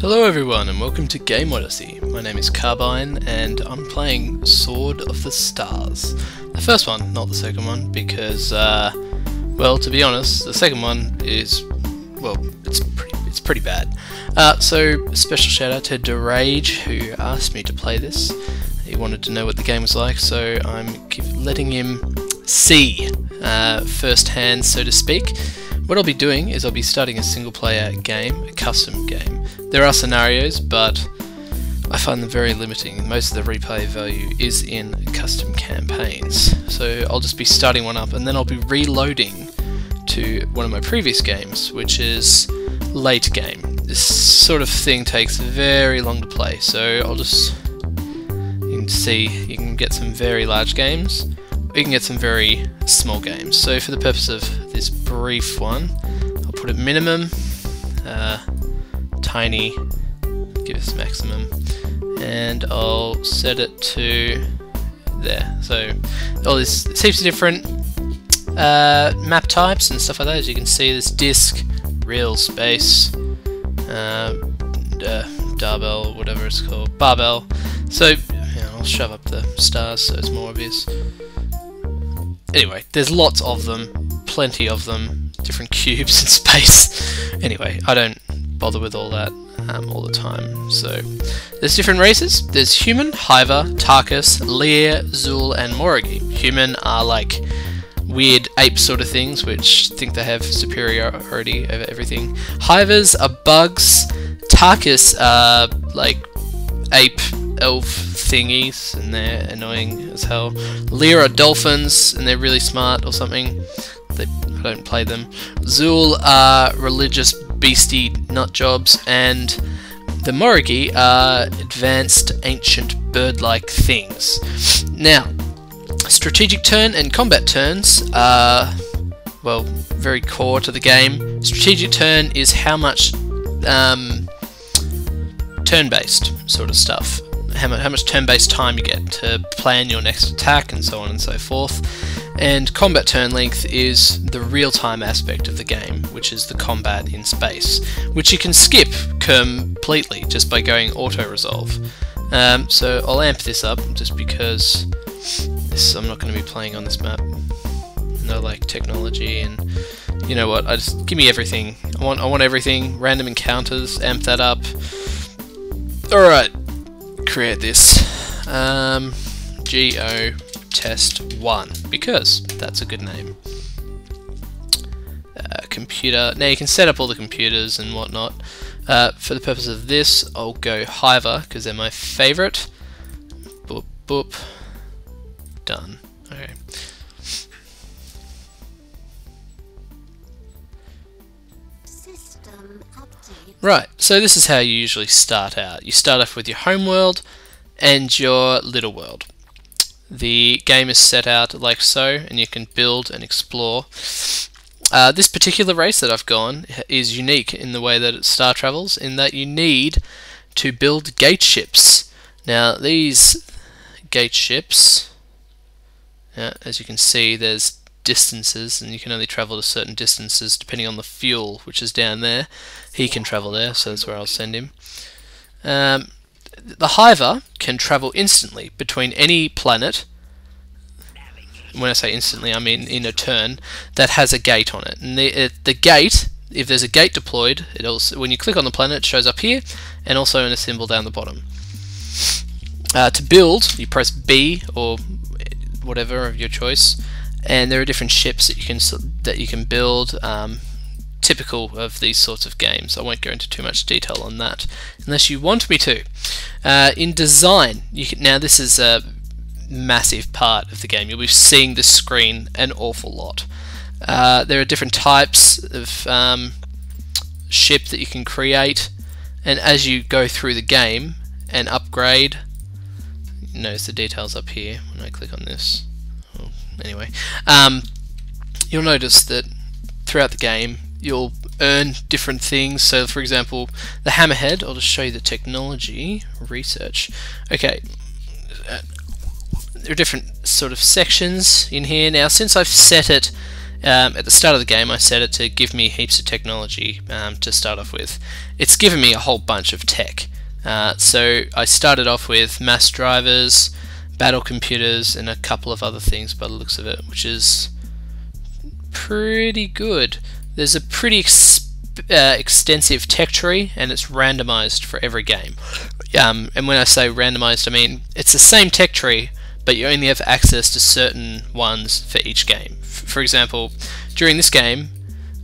Hello everyone and welcome to Game Odyssey. My name is Carbine and I'm playing Sword of the Stars. The first one, not the second one, because, well, to be honest, the second one is, well, it's pretty bad. So, special shout out to Derage, who asked me to play this. He wanted to know what the game was like, so I'm letting him see firsthand, so to speak. What I'll be doing is I'll be starting a single player game, a custom game. There are scenarios, but I find them very limiting. Most of the replay value is in custom campaigns. So I'll just be starting one up and then I'll be reloading to one of my previous games, which is late game. This sort of thing takes very long to play, so I'll just, you can see, you can get some very large games, or you can get some very small games. So for the purpose of this brief one, I'll put it minimum, tiny, give us maximum, and I'll set it to there. So all this heaps of different map types and stuff like that. As you can see, there's disc, real, space, darbell, whatever it's called, barbell. So yeah, I'll shove up the stars so it's more obvious. Anyway, there's lots of them, plenty of them, different cubes in space. Anyway, I don't bother with all that all the time. So there's different races. There's human, Hiver, Tarkus, Lear, Zul, and Moragi. Human are like weird ape sort of things, which think they have superiority over everything. Hivers are bugs. Tarkus are like ape elf thingies, and they're annoying as hell. Lear are dolphins, and they're really smart or something. I don't play them. Zul are religious beastie nut jobs, and the Moragi are advanced ancient bird-like things. Now, strategic turn and combat turns are, well, very core to the game. Strategic turn is how much turn-based sort of stuff. How much turn-based time you get to plan your next attack and so on and so forth. And combat turn length is the real-time aspect of the game, which is the combat in space, which you can skip completely just by going auto-resolve. So I'll amp this up just because I'm not going to be playing on this map. No like technology, and you know what? Give me everything. I want everything. Random encounters. Amp that up. All right. Create this GO test 1 because that's a good name. Computer. Now you can set up all the computers and whatnot. For the purpose of this, I'll go Hiver because they're my favorite. Boop boop. Done. Okay. Right, so this is how you usually start out. You start off with your home world and your little world. The game is set out like so, and you can build and explore. This particular race that I've gone is unique in the way that it star travels, in that you need to build gate ships. Now these gate ships, as you can see, there's distances, and you can only travel to certain distances depending on the fuel, which is down there. He can travel there, so that's where I'll send him. The Hiver can travel instantly between any planet. When I say instantly, I mean in a turn that has a gate on it. And the gate, if there's a gate deployed, it also, when you click on the planet, it shows up here, and also in a symbol down the bottom. To build, you press B or whatever of your choice, and there are different ships that you can build. Typical of these sorts of games. I won't go into too much detail on that unless you want me to. In design, now this is a massive part of the game. You'll be seeing this screen an awful lot. There are different types of ship that you can create, and as you go through the game and upgrade, notice the details up here when I click on this. Anyway, you'll notice that throughout the game you'll earn different things. So for example, the hammerhead, I'll just show you the technology research. Okay, there are different sort of sections in here. Now since I've set it At the start of the game I set it to give me heaps of technology to start off with. It's given me a whole bunch of tech. So I started off with mass drivers, battle computers, and a couple of other things by the looks of it, which is pretty good. There's a pretty extensive tech tree, and it's randomized for every game. And when I say randomized, I mean it's the same tech tree, but you only have access to certain ones for each game. For example, during this game,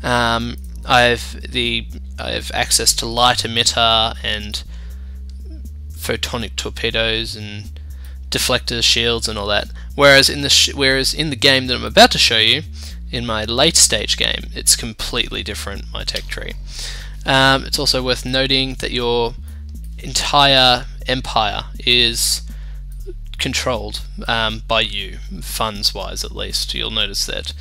I have access to light emitter and photonic torpedoes and deflectors, shields, and all that. Whereas in the game that I'm about to show you, in my late stage game, it's completely different, my tech tree. It's also worth noting that your entire empire is controlled by you, funds wise at least. You'll notice that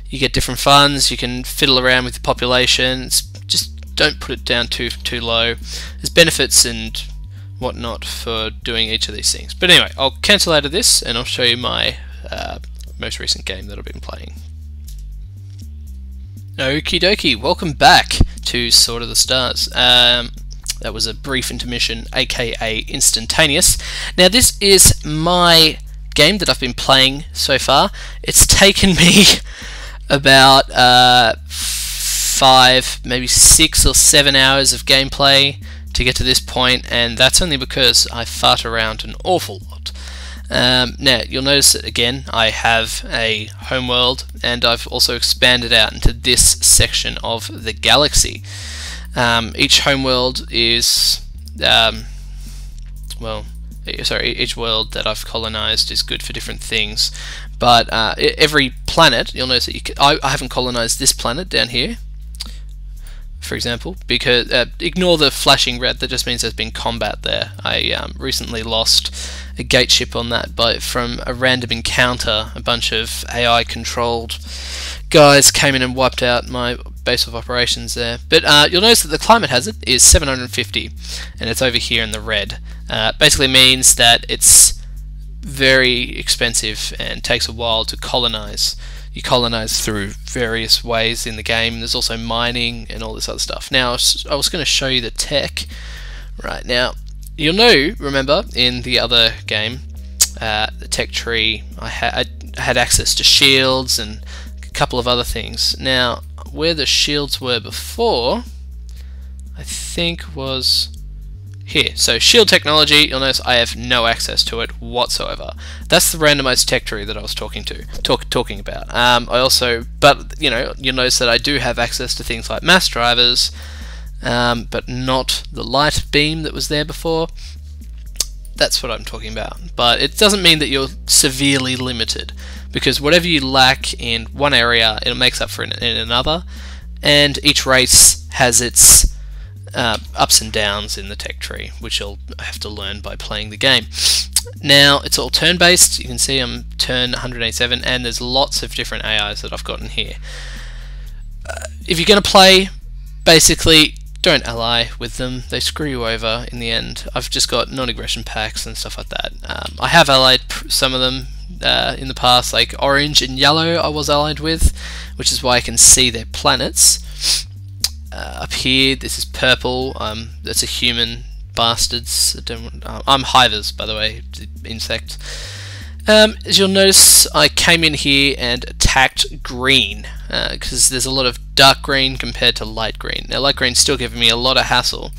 you get different funds, you can fiddle around with the population. Just don't put it down too low. There's benefits and whatnot for doing each of these things. But anyway, I'll cancel out of this and I'll show you my most recent game that I've been playing. Okie dokie, welcome back to Sword of the Stars. That was a brief intermission, aka instantaneous. Now this is my game that I've been playing so far. It's taken me about 5, maybe 6 or 7 hours of gameplay to get to this point, and that's only because I fart around an awful lot. Now you'll notice that again I have a homeworld, and I've also expanded out into this section of the galaxy. Each homeworld is each world that I've colonized is good for different things, but every planet, you'll notice that I haven't colonized this planet down here, for example, because ignore the flashing red, that just means there's been combat there. I recently lost a gate ship on that, but from a random encounter, a bunch of AI controlled guys came in and wiped out my base of operations there. But you'll notice that the climate hazard is 750, and it's over here in the red. Basically means that it's very expensive and takes a while to colonize. You colonize through various ways in the game. There's also mining and all this other stuff. Now, I was going to show you the tech right now. You'll remember, in the other game, the tech tree, I had access to shields and a couple of other things. Now, where the shields were before, I think was here. So shield technology, you'll notice I have no access to it whatsoever. That's the randomized tech tree that I was talking about. But you'll notice that I do have access to things like mass drivers, but not the light beam that was there before. That's what I'm talking about. But it doesn't mean that you're severely limited, because whatever you lack in one area, it makes up for it in another, and each race has its ups and downs in the tech tree, which you'll have to learn by playing the game. Now, it's all turn-based. You can see I'm turn 187, and there's lots of different AIs that I've gotten here. If you're going to play, basically, don't ally with them. They screw you over in the end. I've just got non-aggression packs and stuff like that. I have allied some of them in the past, like orange and yellow I was allied with, which is why I can see their planets. Up here, this is purple. That's a human. Bastards. I'm Hivers, by the way, the insect. As you'll notice, I came in here and attacked green, because there's a lot of dark green compared to light green. Now, light green's still giving me a lot of hassle,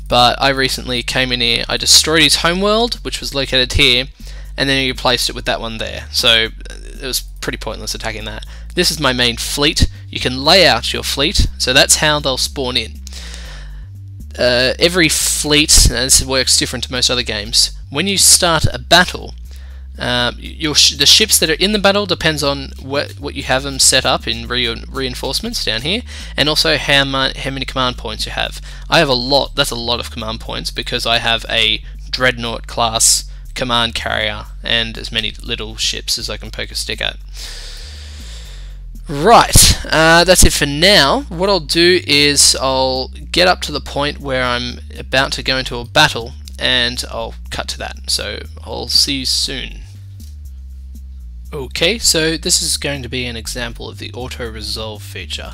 but I recently came in here, I destroyed his homeworld, which was located here, and then he replaced it with that one there. So it was pretty pointless attacking that. This is my main fleet. You can lay out your fleet, so that's how they'll spawn in. Every fleet, and this works different to most other games, when you start a battle, the ships that are in the battle depends on what you have them set up in reinforcements down here, and also how many command points you have. I have a lot. That's a lot of command points, because I have a dreadnought class command carrier and as many little ships as I can poke a stick at. Right, that's it for now. What I'll do is I'll get up to the point where I'm about to go into a battle, and I'll cut to that. So I'll see you soon. Okay, so this is going to be an example of the auto-resolve feature.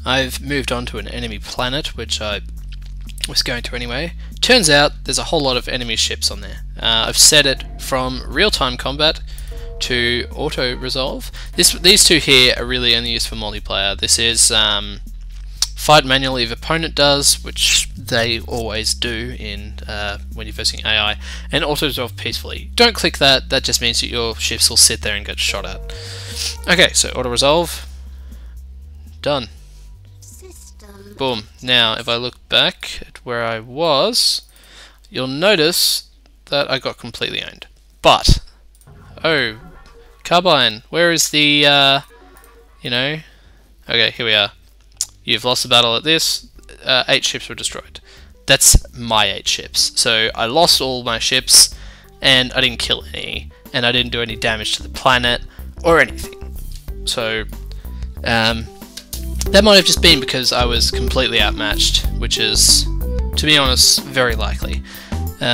I've moved on to an enemy planet, which I was going to anyway. Turns out there's a whole lot of enemy ships on there. I've set it from real-time combat to auto-resolve. These two here are really only used for multiplayer. This is fight manually if opponent does, which they always do in when you're versing AI, and auto-resolve peacefully. Don't click that, that just means that your ships will sit there and get shot at. Okay, so auto-resolve, done. System. Boom. Now if I look back at where I was, you'll notice that I got completely owned. But, oh, Carbine, where is the, you know, okay, here we are. You've lost the battle at this, 8 ships were destroyed. That's my 8 ships. So I lost all my ships, and I didn't kill any, and I didn't do any damage to the planet, or anything. So, that might have just been because I was completely outmatched, which is, to be honest, very likely.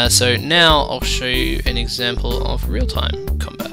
So now I'll show you an example of real-time combat.